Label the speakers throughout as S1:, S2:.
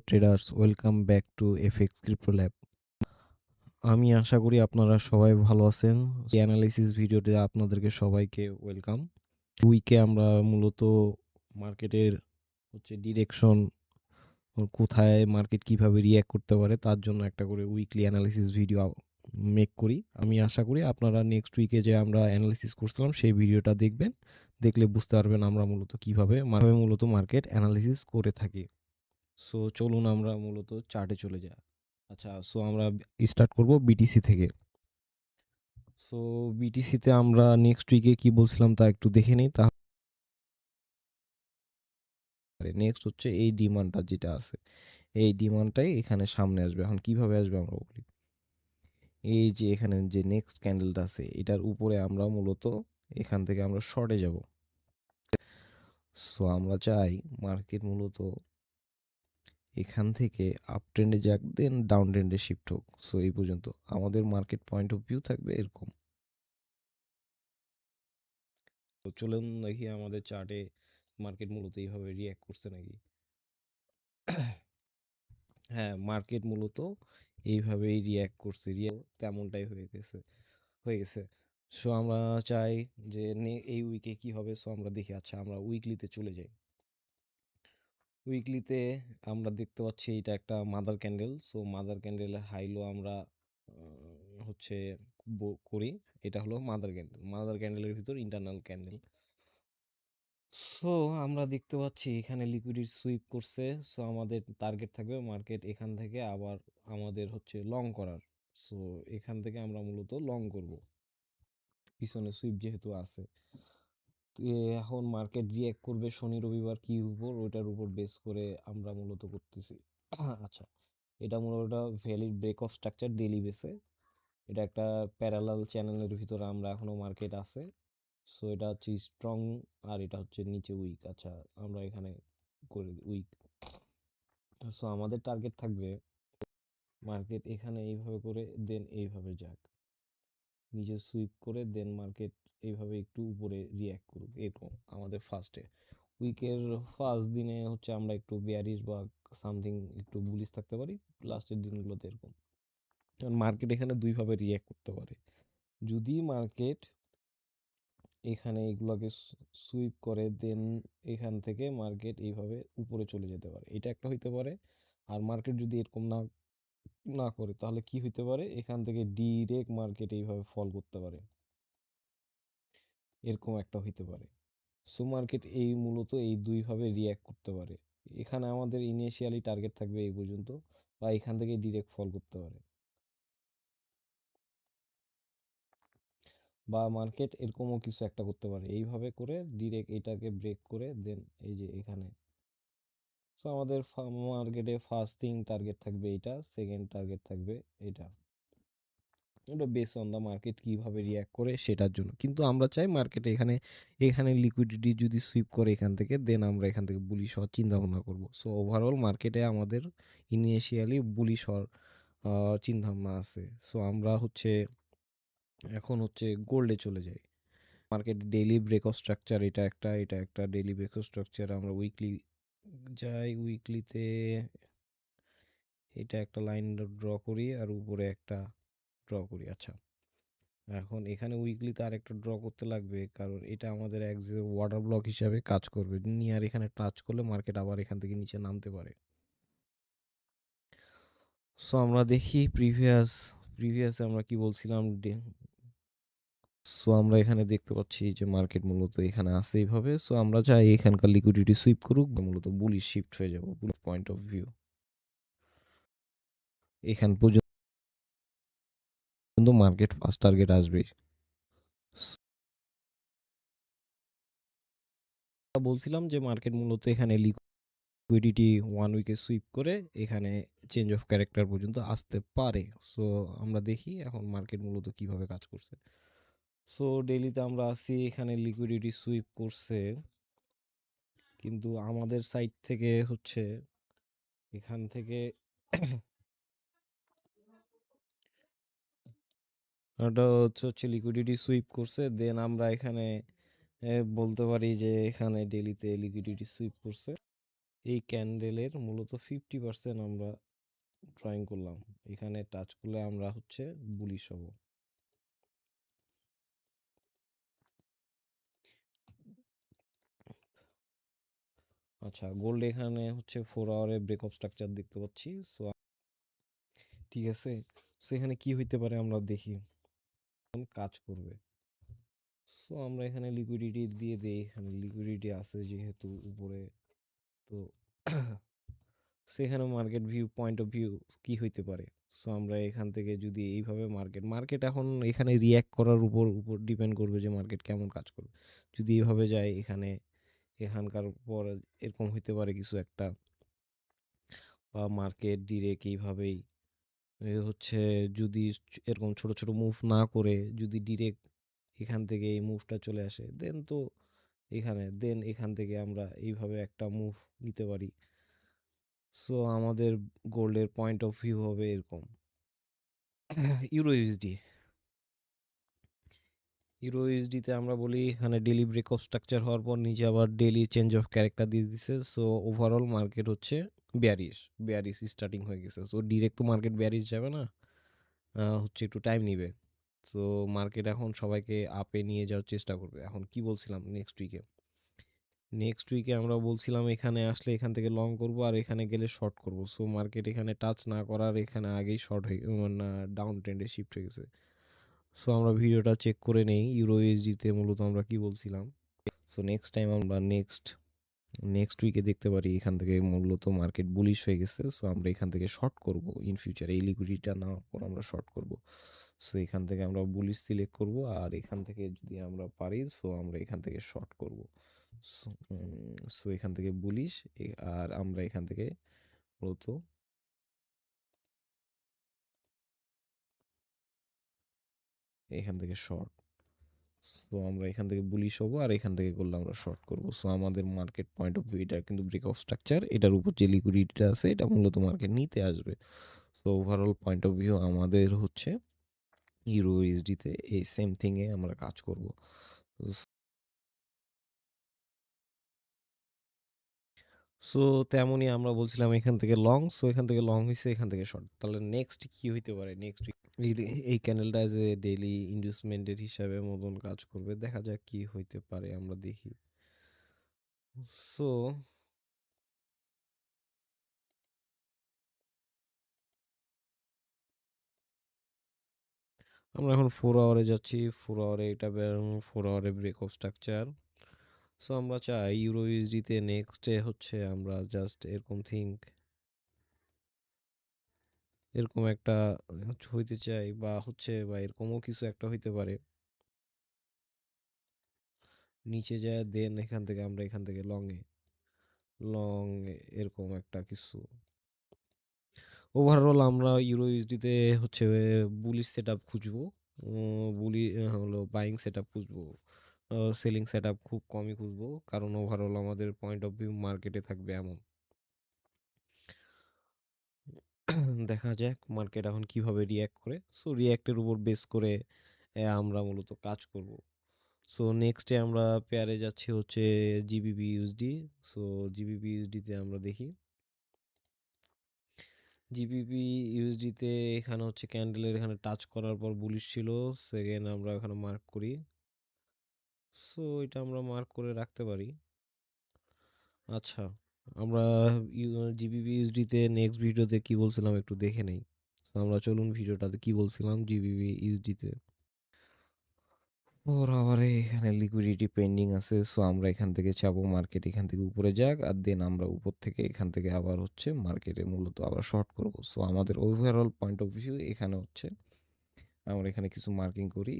S1: Traders, welcome back to FX crypto lab. আমি আশা করি আপনারা সবাই ভালো আছেন। এই অ্যানালিসিস ভিডিওতে আপনাদেরকে সবাইকে ওয়েলকাম। উইকে আমরা মূলত মার্কেটের ডিরেকশন, কোথায় মার্কেট কিভাবে রিয়্যাক্ট করতে পারে তার জন্য একটা করে উইকলি অ্যানালিসিস ভিডিও মেক করি। আমি আশা করি আপনারা নেক্সট উইকে যে আমরা অ্যানালিসিস করছিলাম সেই ভিডিওটা দেখবেন। দেখলে বুঝতে পারবেন আমরা মূলত কিভাবে মূলত মার্কেট অ্যানালিসিস করে থাকি। সো চলুন আমরা মূলত চার্টে চলে যাই। আচ্ছা, সো আমরা স্টার্ট করব বিটিসি থেকে। সো বিটিসিতে আমরা নেক্সট উইকে কি বলছিলাম তা একটু দেখে নিই। তাহলে নেক্সট হচ্ছে এই ডিমান্ডটা যেটা আছে, এই ডিমান্ডটাই এখানে সামনে আসবে। এখন কিভাবে আসবে আমরা বলি, এই যে এখানে যে নেক্সট ক্যান্ডেলটা আছে এটার উপরে আমরা মূলত এখান থেকে আমরা শর্টে যাব। সো আমরা চাই মার্কেট মূলত এখান থেকে আপ ট্রেন্ডে যাক, দেন ডাউন ট্রেন্ডে শিফট হোক। সো এই পর্যন্ত আমাদের মার্কেট পয়েন্ট অফ ভিউ থাকবে এরকম। তো চলুন দেখি আমাদের চার্টে মার্কেট মূলত এইভাবে রিয়্যাক্ট করছে নাকি। হ্যাঁ, মার্কেট মূলত এইভাবেই রিয়্যাক্ট করছে, তেমনটাই হয়ে গেছে। সো আমরা চাই যে এই উইকে কি হবে। সো আমরা দেখি, আচ্ছা আমরা উইকলিতে চলে যাই। উইকলিতে আমরা দেখতে পাচ্ছি এটা একটা মাদার ক্যান্ডেল। সো মাদার ক্যান্ডেলের হাইলো আমরা হচ্ছে করি। এটা হলো মাদার ক্যান্ডেল। মাদার ক্যান্ডেলের ভিতর ইন্টারনাল ক্যান্ডেল। সো আমরা দেখতে পাচ্ছি এখানে লিকুইডিটি সুইপ করছে। সো আমাদের টার্গেট থাকবে মার্কেট এখান থেকে আবার আমাদের লং করার। সো এখান থেকে আমরা মূলত লং করব, পিছনে সুইপ যেহেতু আছে। এখন মার্কেট রিঅ্যাক্ট করবে শনি রবিবার কি উপর, ওইটার উপর বেস করে আমরা মূলত করতেছি। আচ্ছা, এটা মূলত valid break of structure daily বেসে। এটা একটা প্যারালাল চ্যানেলের ভিতরে আমরা এখনো মার্কেট আছে। সো এটা হচ্ছে স্ট্রং আর এটা হচ্ছে নিচে উইক। আচ্ছা, আমরা এখানে করে উইক। সো আমাদের টার্গেট থাকবে মার্কেট এখানে এইভাবে করে দেন এইভাবে যাক, নিচে সুইপ করে দেন মার্কেট এইভাবে একটু উপরে রিয়্যাক্ট করুক, এরকম আমাদের উইকের ফার্স্ট দিনে আমরা একটু বেয়ারিশ বা সামথিং একটু বুলিশ থাকতে পারি। লাস্টের দিনগুলোতে এরকম, কারণ মার্কেট এখানে দুইভাবে রিয়্যাক্ট করতে পারে। যদি মার্কেট এখানে এগুলোকে সুইপ করে দেন এখান থেকে মার্কেট এইভাবে উপরে চলে যেতে পারে, এটা একটা হইতে পারে। আর মার্কেট যদি এরকম না না করে তাহলে কি হইতে পারে, এখান থেকে ডিরেক্ট মার্কেট এইভাবে ফল করতে পারে, এরকম একটা হইতে পারে। সো মার্কেট এই মূলত এই দুইভাবে রিয়্যাক্ট করতে পারে। এখানে আমাদের ইনিশিয়ালি টার্গেট থাকবে এই পর্যন্ত, বা এখান থেকে ডিরেক্ট ফল করতে পারে, বা মার্কেট এরকমও কিছু একটা করতে পারে, এইভাবে করে ডিরেক্ট এটাকে ব্রেক করে দেন এই যে এখানে। সো আমাদের মার্কেটে ফার্স্ট থিং টার্গেট থাকবে এটা, সেকেন্ড টার্গেট থাকবে এটা। ওটা বেস অন দ্য মার্কেট কীভাবে রিয়্যাক্ট করে সেটার জন্য। কিন্তু আমরা চাই মার্কেটে এখানে এখানে লিকুইডিটি যদি সুইপ করে এখান থেকে, দেন আমরা এখান থেকে বুলিশ হওয়ার চিন্তা ভাবনা করবো। সো ওভারঅল মার্কেটে আমাদের ইনিশিয়ালি বুলিশ হওয়ার চিন্তা ভাবনা আছে। সো আমরা এখন গোল্ডে চলে যাই। Market daily break of structure এটা একটা ডেইলি ব্রেক অফ স্ট্রাকচার। আমরা উইকলি যাই, উইকলিতে এটা একটা লাইন ড্র করি আর উপরে একটা ড্র করি। আচ্ছা, এখন এখানে উইকলিতে আরেকটা ড্র করতে লাগবে, কারণ এটা আমাদের এক যে ওয়াটার ব্লক হিসাবে কাজ করবে। নিয়ার এখানে টাচ করলে মার্কেট আবার এখান থেকে নিচে নামতে পারে। সো আমরা দেখি প্রিভিয়াসে আমরা কি বলছিলাম। সো আমরা এখানে দেখতে পাচ্ছি যে মার্কেট মূলত এখানে আছে এইভাবে। সো আমরা চাই এখানকার লিকুইডিটি সুইপ করুক, মূলত বুলিশ শিফট হয়ে যাব বুলিশ পয়েন্ট অফ ভিউ। এখান পর্যন্ত মার্কেট ফার্স্ট টার্গেট আসবে। বলছিলাম যে মার্কেট মূলত এখানে লিকুইডিটি ওয়ান উইকে সুইপ করে এখানে চেঞ্জ অফ ক্যারেক্টার পর্যন্ত আসতে পারে। সো আমরা দেখি এখন মার্কেট মূলত কিভাবে কাজ করছে। সো ডেইলিতে আমরা আসি, এখানে লিকুইডিটি সুইপ করছে, কিন্তু আমাদের সাইড থেকে এখান থেকে এটা লিকুইডিটি সুইপ করছে। দেন আমরা এখানে বলতে পারি যে এখানে ডেইলিতে লিকুইডিটি সুইপ করছে, এই ক্যান্ডেলের মূলত 50% আমরা ড্রয়িং করলাম। এখানে টাচ করলে আমরা হচ্ছে বুলিশ হব। আচ্ছা, গোল্ড এখানে হচ্ছে 4 আওয়ারে ব্রেকআপ স্ট্রাকচার দেখতে পাচ্ছি। সো ঠিক আছে, সো এখানে কি হইতে পারে আমরা দেখি, কাজ করবে। সো আমরা এখানে লিকুইডিটি দিয়ে দেই, এখানে লিকুইডিটি আছে যেহেতু উপরে। তো সেখানে market view point of view কি হইতে পারে। সো আমরা এখান থেকে যদি এইভাবে মার্কেট এখন এখানে রিয়্যাক্ট করার উপর উপর ডিপেন্ড করবে যে মার্কেট কেমন কাজ করবে। যদি এইভাবে যায় এখানে, এখানকার পর এরকম হইতে পারে কিছু একটা, বা মার্কেট ডিরেক্ট এইভাবেই হচ্ছে, যদি এরকম ছোট ছোট মুভ না করে যদি ডিরেক্ট এখান থেকে এই মুভটা চলে আসে, দেন এখান থেকে আমরা এইভাবে একটা মুভ নিতে পারি। সো আমাদের গোল্ডের পয়েন্ট অফ ভিউ হবে এরকম। ইউরো ইউএসডি, ইউরো ইউএসডিতে আমরা বলি এখানে ডেলি ব্রেক অফ স্ট্রাকচার হওয়ার পর নিচে আবার ডেলি চেঞ্জ অফ ক্যারেক্টার দিয়ে দিছে। সো ওভারঅল মার্কেট হচ্ছে বেয়ারিশ, বেয়ারিশ স্টার্টিং হয়ে গেছে। সো ডিরেক্ট তো মার্কেট বেয়ারিশ যাবে না, হচ্ছে একটু টাইম নিবে। সো মার্কেট এখন সবাইকে আপে নিয়ে যাওয়ার চেষ্টা করবে। এখন কি বলছিলাম, নেক্সট উইকে আমরা বলছিলাম এখানে আসলে এখান থেকে লং করব আর এখানে গেলে শর্ট করব। সো মার্কেট এখানে টাচ না করার এখানে আগেই শর্ট হয়ে না, ডাউন ট্রেন্ডে শিফট হয়ে গেছে। সো আমরা ভিডিওটা চেক করে নেই ইউরো ইউএসডিতে মূলত আমরা কি বলছিলাম। সো নেক্সট টাইম আমরা নেক্সট উইকে দেখতে পারি এখান থেকে মূলত মার্কেট বুলিশ হয়ে গেছে। সো আমরা এখান থেকে শর্ট করব ইন ফিউচার, এই লিকুইডিটিটা নেওয়ার পর আমরা শর্ট করব। সো এখান থেকে আমরা বুলিশ সিলেক্ট করব আর এখান থেকে যদি আমরা পারি সো আমরা এখান থেকে শর্ট করব। সো এখান থেকে বুলিশ, আর আমরা এখান থেকে মূলত এখান থেকে শর্ট। সো আমরা এখান থেকে বুলিশ হবো আর এখান থেকে করলে আমরা শর্ট করব। সো আমাদের মার্কেট পয়েন্ট অফ ভিউ এটা কিন্তু ব্রেক অফ স্ট্রাকচার, এটার উপর যে লিকুইডিটিটা আছে এটা মূলত মার্কেট নিতে আসবে। So overall point of view আমাদের হচ্ছে ইউরো ইউএসডিতে এই সেম থিংয়ে আমরা কাজ করব। সো তেমনই আমরা বলছিলাম এখান থেকে লং, সো এখান থেকে লং হয়েছে, এখান থেকে শর্ট। তাহলে নেক্সট কি হইতে পারে, নেক্সট এই ক্যান্ডেলটা যে ডেইলি ইনভেস্টমেন্টের হিসাবে মতন কাজ করবে, দেখা যাক কি হইতে পারে, আমরা দেখি। সো আমরা এখন 4 আওয়ারে যাচ্ছি, 4 আওয়ারে এটা 4 আওয়ারে ব্রেক অফ স্ট্রাকচার। সো আমরা চাই ইউরো ইউএসডিতে নেক্সটে হচ্ছে আমরা জাস্ট এরকম এরকম একটা হইতে চাই, বা হচ্ছে বা এরকমও কিছু একটা হইতে পারে, নিচে যায় দেন এখান থেকে আমরা এখান থেকে লং এরকম একটা কিছু। ওভারঅল আমরা ইউরো ইউএসডিতে হচ্ছে বুলিশ সেট আপ খুঁজবো, বুলি হলো বাইং সেট আপ খুঁজবো, সেলিং সেট আপ খুব কমই খুঁজবো, কারণ ওভারঅল আমাদের পয়েন্ট অফ ভিউ মার্কেটে থাকবে এমন। দেখা যাক মার্কেট এখন কিভাবে রিয়্যাক্ট করে। সো রিয়্যাক্টের উপর বেস করে আমরা মূলত কাজ করব। সো নেক্সটে আমরা পেয়ারে যাচ্ছি হচ্ছে জিবিপি ইউএসডি। সো জিবিপি ইউএসডিতে আমরা দেখি, জিবিপি ইউএসডিতে এখানে হচ্ছে ক্যান্ডেলের এখানে টাচ করার পর বুলিশ ছিল। সেকেন্ড আমরা এখানে মার্ক করি। সো এটা আমরা মার্ক করে রাখতে পারি। আচ্ছা, আমরা জিবিপি ইউএসডিতে নেক্সট ভিডিওতে কি বলছিলাম একটু দেখে নেই। তো আমরা চলুন ভিডিওটাতে কি বলছিলাম জিবিপি ইউএসডিতে। ওর আবারে এখানে লিকুইডিটি পেন্ডিং আছে। সো আমরা এখান থেকে চাবো মার্কেট এখান থেকে উপরে যাক, আর দেন আমরা উপর থেকে এখান থেকে আবার হচ্ছে মার্কেটে মূলত আবার শর্ট করব। সো আমাদের ওভারঅল পয়েন্ট অফ ভিউ এখানে হচ্ছে আমরা এখানে কিছু মার্কিং করি।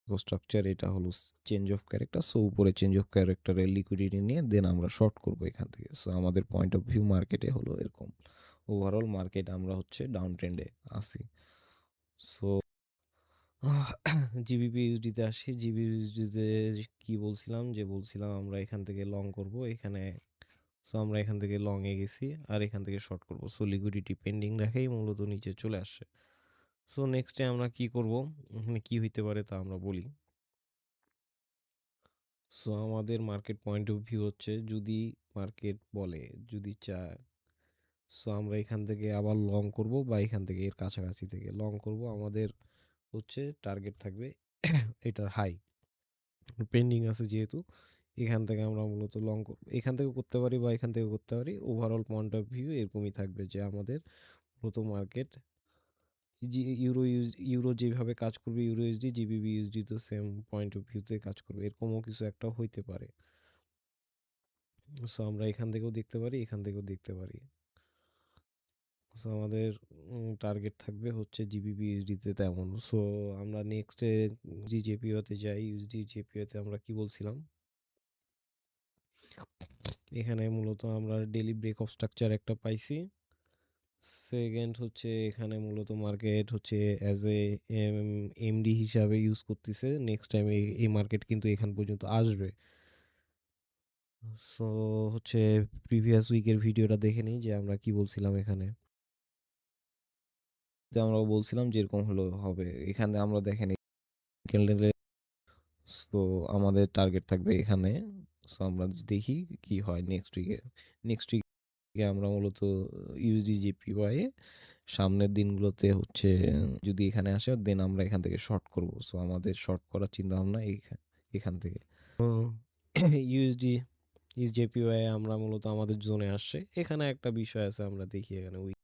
S1: স্ট্রাকচার এটা হলো চেঞ্জ অফ ক্যারেক্টার। সো উপরে চেঞ্জ অফ ক্যারেক্টারের লিকুইডিটি নিয়ে দেন আমরা শর্ট করব এখান থেকে। সো আমাদের পয়েন্ট অফ ভিউ মার্কেটে হলো এরকম। ওভারঅল মার্কেট আমরা হচ্ছে ডাউন ট্রেন্ডে আছি। সো জিবিপি ইউএসডিতে আসি, জিবি ইউএসডিতে কি বলছিলাম, যে বলছিলাম আমরা এখান থেকে লং করব এখানে। সো আমরা এখান থেকে লং এ গেছি আর এখান থেকে শর্ট করব। সো লিকুইডিটি পেন্ডিং রেখেই মূলত নিচে চলে আসছে। সো নেক্সটে আমরা কি করব, এখানে কি হইতে পারে তা আমরা বলি। সো আমাদের মার্কেট পয়েন্ট অফ ভিউ হচ্ছে যদি মার্কেট বলে যদি চায়। সো আমরা এখান থেকে আবার লং করব বা এখান থেকে এর কাছাকাছি থেকে লং করব। আমাদের হচ্ছে টার্গেট থাকবে এটার হাই পেন্ডিং আছে যেহেতু এখান থেকে আমরা মূলত লং করব। এখান থেকে করতে পারি বা এখান থেকে করতে পারি। ওভারঅল পয়েন্ট অফ ভিউ এরকমই থাকবে যে আমাদের মূলত মার্কেট ইউরো যেভাবে কাজ করবে ইউরো ইউএসডি জিবিবি ইউএসডি তো সেম পয়েন্ট অফ ভিউতে কাজ করবে, এরকমও কিছু একটা হইতে পারে। সো আমরা এখান থেকেও দেখতে পারি, এখান থেকেও দেখতে পারি। সো আমাদের টার্গেট থাকবে হচ্ছে জিবিপি ইউএসডিতে তেমন। সো আমরা নেক্সটে জেপিওতে যাই। ইউএসডি জেপিওতে আমরা কি বলছিলাম, এখানে মূলত আমরা ডেইলি ব্রেক অফ স্ট্রাকচার একটা পাইছি। সেকেন্ড হচ্ছে এখানে মূলত মার্কেট হচ্ছে অ্যাজ এ এমডি হিসাবে ইউজ করতেছে। নেক্সট টাইম এই মার্কেট কিন্তু এখান পর্যন্ত আসবে। সো হচ্ছে প্রিভিয়াস উইকের ভিডিওটা দেখে নিই যে আমরা কি বলছিলাম এখানে। আমরা বলছিলাম যে এরকম হলো হবে, এখানে আমরা দেখেন ক্যান্ডেলের। সো আমাদের টার্গেট থাকবে এখানে। সো আমরা দেখি কি হয় নেক্সট উইকে আমরা মূলত ইউএসডি জিপিওয়াই সামনের দিনগুলোতে হচ্ছে যদি এখানে আসে দেন আমরা এখান থেকে শর্ট করব। সো আমাদের শর্ট করার চিন্তা ভাবনা এখান থেকে ইউএসডি ইউএসডিপিওয়াই আমরা মূলত আমাদের জোনে আসছে। এখানে একটা বিষয় আছে, আমরা দেখি এখানে